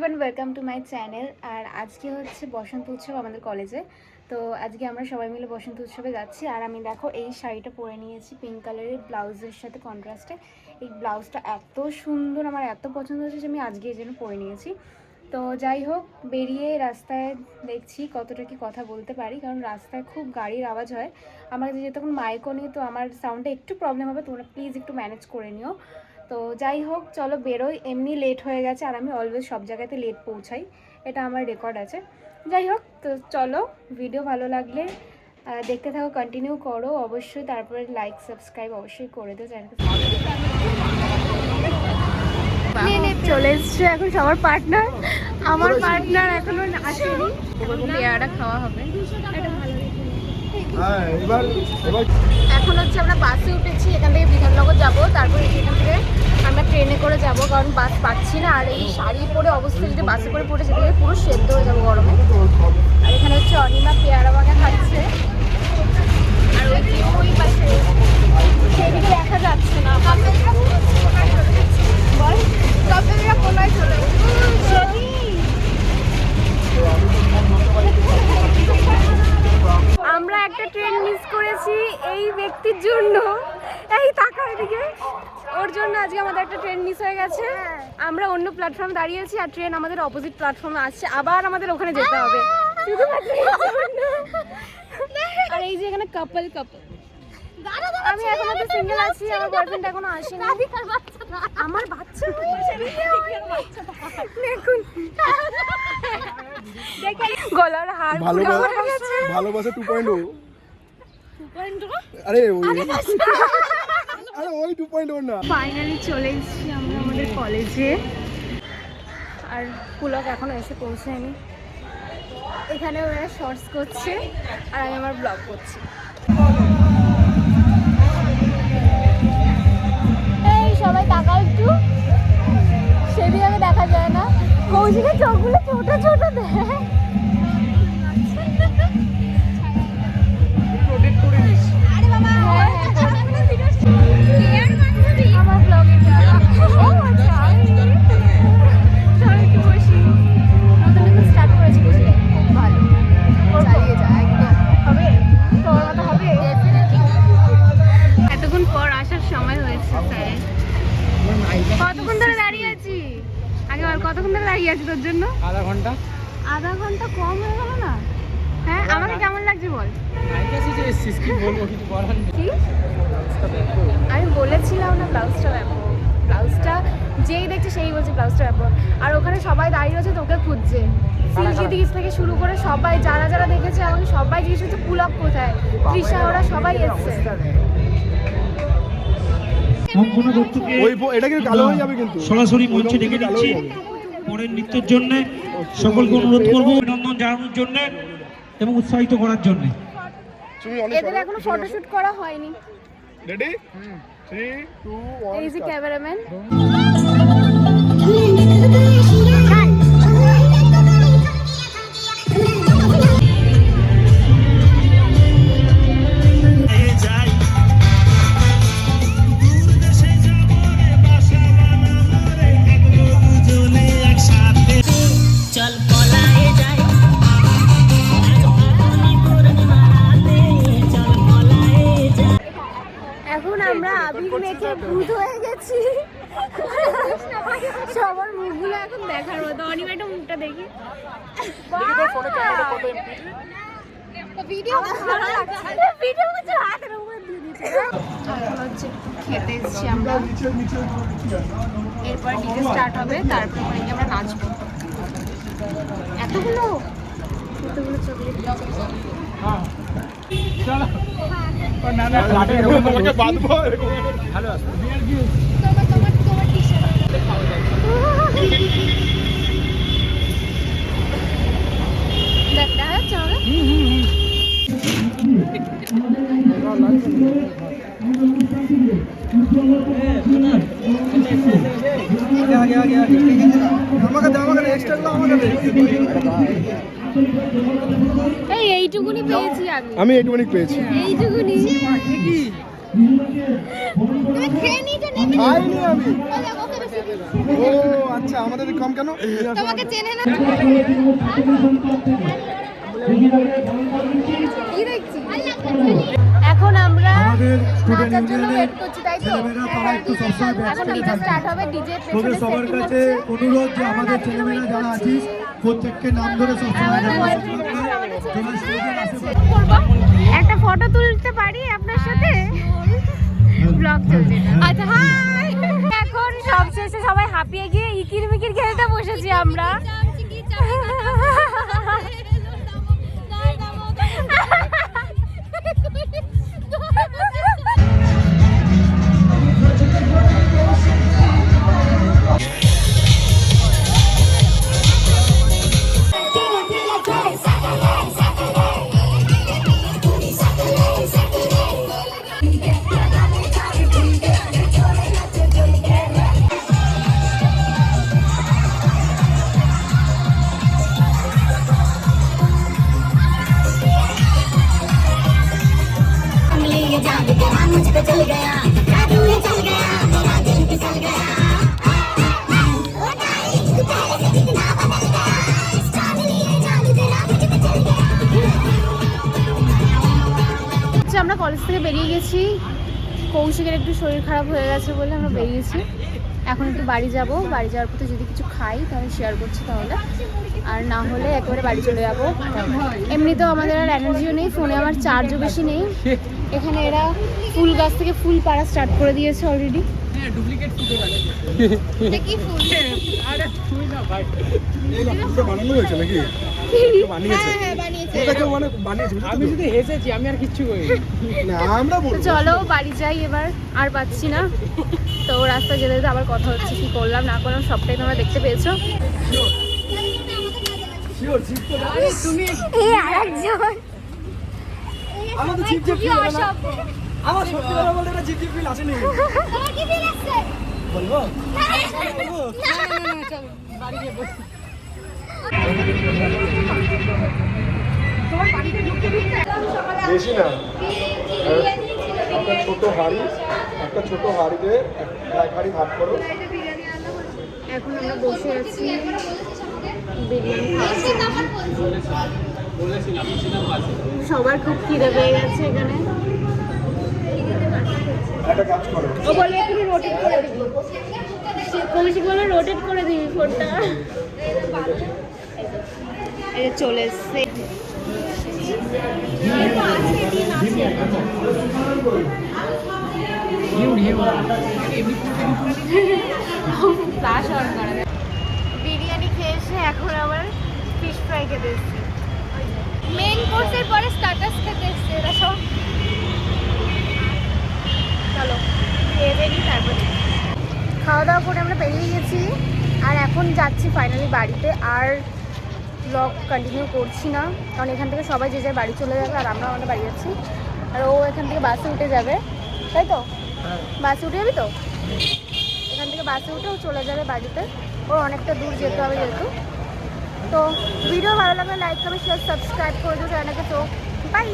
Everyone, welcome to my channel. আর আজকে হচ্ছে বসন্ত উৎসব আমাদের কলেজে। তো আজকে আমরা সবাই মিলে বসন্ত উৎসবে যাচ্ছি। আর আমি দেখো এই শাড়িটা পরে নিয়েছি পিঙ্ক কালারের ব্লাউজের সাথে কন্ট্রাস্টে। এই ব্লাউজটা এত সুন্দর, আমার এত পছন্দ হয়েছে যে আমি আজকে এই জন্য পরে নিয়েছি। তো যাই হোক, বেরিয়ে রাস্তায় দেখছি কতটা কি কথা বলতে পারি, কারণ রাস্তায় খুব গাড়ির আওয়াজ হয়। আমার যেহেতু তখন মাইকও নেই, তো আমার সাউন্ডটা একটু প্রবলেম হবে, তোমরা প্লিজ একটু ম্যানেজ করে নিও। তো যাই হোক, চলো বেরোই। এমনি লেট হয়ে গেছে, আর আমি অলওয়েজ সব জায়গাতে লেট পৌঁছাই, এটা আমার রেকর্ড আছে। যাই হোক, তো চলো, ভিডিও ভালো লাগলে দেখতে থাকো, কন্টিনিউ করো অবশ্যই। তারপরে লাইক সাবস্ক্রাইব অবশ্যই করে দিও চ্যানেলটা। চলে এসছে এখন সবার পার্টনার। আমার পার্টনার এখনো আসেনি, পেয়ারা খাওয়া হবে। এখন হচ্ছে আমরা বাসে উঠেছি, এখান থেকে বিধাননগর যাবো, তারপরে এখান থেকে আমরা ট্রেনে করে যাব, কারণ বাস পাচ্ছি না। আর এই শাড়ি পরে অবস্থা যদি বাসে করে পড়ে সেদিকে পুরো সেদ্ধ হয়ে যাবো গরমে। আর এখানে হচ্ছে অনিমা পেয়ারা বাগান খাচ্ছে, আর ওই পাশে সেদিকে দেখা যাচ্ছে না। আমরা একটা ট্রেন মিস করেছি এই ব্যক্তির জন্য। এই টাকা এদিকে, ওর জন্য আজকে আমাদের একটা ট্রেন মিস হয়ে গেছে। আমরা অন্য প্ল্যাটফর্মে দাঁড়িয়েছি, আর ট্রেন আমাদের অপোজিট প্ল্যাটফর্মে আসছে, আবার আমাদের ওখানে যেতে হবে। আর এই যে এখানে কাপল আমি এখন তো সিঙ্গেল আছি, আমার বয়ফ্রেন্ড এখনো আসেনি। আমার বাচ্চা দেখুন, গলার হার ভালোবাসা 2.0। আরে ওই 2.0 না। ফাইনালি চলে এসেছি আমরা আমাদের কলেজে, আর পুলক এখনো এসে পৌঁছায়নি। এখানে ওরা শর্টস করছে আর আমি আমার ব্লগ করছি। এই সবাই তাকাও একটু, সেদিকে দেখা যায় না। কৌশিকের চোখগুলো ছোট ছোট দেখ। আমার ব্লগে স্টার্ট করেছি, বুঝলে? খুব ভালো, চালিয়ে যা, একদম হবে, তোর মতো হবে। এতক্ষণ পর আসার সময় হয়েছে। কতক্ষণ ধরে দাঁড়িয়ে আছি? আগে বল, কতক্ষণ ধরে দাঁড়িয়ে আছি তোর জন্য? আধা ঘন্টা। আধা ঘন্টা কম হয়ে গেল না? হ্যাঁ, আমাকে কেমন লাগছে বল? আমি বলেছিলাম না ব্লাউজটা ব্যাপক, ব্লাউজটা যেই দেখছে সেই বলছে ব্লাউজটা ব্যাপক। আর ওখানে সবাই দাঁড়িয়ে আছে তোকে খুঁজছে, সিল্কি দিস থেকে শুরু করে সবাই, যারা যারা দেখেছে আমাকে সবাই জিজ্ঞেস করছে পুলক কোথায়, তৃষা, ওরা সবাই এসছে। সরাসরি মঞ্চে ডেকে দিচ্ছি পরের নৃত্যের জন্য। সকলকে অনুরোধ করবো অভিনন্দন জানানোর জন্য এবং উৎসাহিত করার জন্য। এদের এখনো ফটোশুট করা হয়নি। রেডি? 3 2 1 এই যে ক্যামেরাম্যান। এখন আমরা আবির মেখে ভূত হয়ে গেছি, সবার মুখগুলো এখন দেখার মতো। অনিমেটা মুখটা দেখি, খেতে এসেছি আমরা। এরপর ডিজে স্টার্ট হবে, তারপর আমরা নাচবো। এতগুলো চকলেট দেখা যাচ্ছে এইটুকুনি পেয়েছি আমি এইটুকুনি পেয়েছি। এইটুকুনি খাইনি আমি। ও আচ্ছা, আমাদের কম কেন? তোমাকে চেনে না কি দেখছি। এখন আমরা আমাদের স্টুডেন্ট নাচার জন্য ইউনিয়নের ওয়েট করছি, তাই তো? ছেলেমেয়েরা তারা একটু সবসময় এখন ব্যস্ত ডিজে থাকে। স্টার্ট হবে, ডিজে তোদের পেছনে সবার সেটিং কাছে হচ্ছে। অনুরোধ যে আমাদের ছেলেমেয়েরা যারা আছিস প্রত্যেককে নাম ধরে সবসময় আমাদের জানাস। boyfriend রা আমাদের তোরা স্টেজের আশেপাশে একটা ফটো তুলতে পারি আপনার সাথে? ব্লগ চলছে। আচ্ছা হাই, এখন সব শেষে সবাই হাঁপিয়ে গিয়ে ইকির মিকির খেলতে বসেছি আমরা। ये जादू तेरा मुझ पे चल गया, जादू में चल गया, मेरा दिल फिसल गया। ओ डार्लिंग, तू पहले से कितना बदल गया, स्ट्रॉबेरी ये जादू तेरा मुझ पे चल गया। আচ্ছা, আমরা কলেজ থেকে বেরিয়ে গেছি। কৌশিকের একটু শরীর খারাপ হয়ে গেছে বলে আমরা বেরিয়েছি। এখন একটু বাড়ি যাব, বাড়ি যাওয়ার পথে যদি কিছু খাই তাহলে শেয়ার করছি, তাহলে আর না হলে একেবারে বাড়ি চলে যাব। এমনিতেও আমাদের আর এনার্জিও নেই, ফোনে আমার চার্জও বেশি নেই। এখানে এরা ফুল গাছ থেকে ফুল পাড়া স্টার্ট করে দিয়েছে অলরেডি। এটা কি ফুল? বানানো হয়েছে নাকি? বানিয়েছে। হ্যাঁ বানিয়েছে। এটা কেউ বানিয়েছে, বুঝছো তো? আমি শুধু হেসেছি, আমি আর কিচ্ছু করিনি। না, আমরা তো বলবো। চলো বাড়ি যাই এবার, আর পাচ্ছি না। তো রাস্তা যেতে যেতে আবার কথা হচ্ছে, কি করলাম না করলাম সবটাই তোমরা দেখতে পেয়েছো। এই আরেকজন আমার তো চিপ চিপ কি ফিল হলো না। অসভ্য। আমার সত্যি কথা বলতে একটা চিপ চিপ ফিল আসেনি। তোমার কি feel আসছে? বলবো? বেশি না, একটা ছোট হাঁড়িতে এক হাঁড়ি ভাত করো। এখন আমরা বসে আছি বিরিয়ানি খাওয়ার জন্য। সবার খুব খিদে পেয়ে গেছে এখানে। একটা কাজ করো, ও বলে একটু রোটেট করে দিবি, কৌশিক বলে রোটেট করে দিবি ফোনটা। এই যে চলে এসছে। বিরিয়ানি খেয়ে এসে এখন আবার ফিশ ফ্রাই খেতে এসেছি। মেইন কোর্সের পরে স্টার্টাস খেতে এসছে এরা সব। চলো খেয়ে দেখি, তারপরে খাওয়া দাওয়া করে আমরা বেরিয়ে গেছি। আর এখন যাচ্ছি ফাইনালি বাড়িতে। আর ব্লগ কন্টিনিউ করছি না, কারণ এখান থেকে সবাই যে যার বাড়ি চলে যাবে আর আমরা আমাদের বাড়ি যাচ্ছি। আর ও এখান থেকে বাসে উঠে যাবে, তাই তো? বাসে উঠে যাবি তো? এখান থেকে বাসে উঠে ও চলে যাবে বাড়িতে। ওর অনেকটা দূর যেতে হবে যেহেতু। তো ভিডিও ভালো লাগলে লাইক করবে, শেয়ার সাবস্ক্রাইব করে দিও চ্যানেলকে। তো বাই।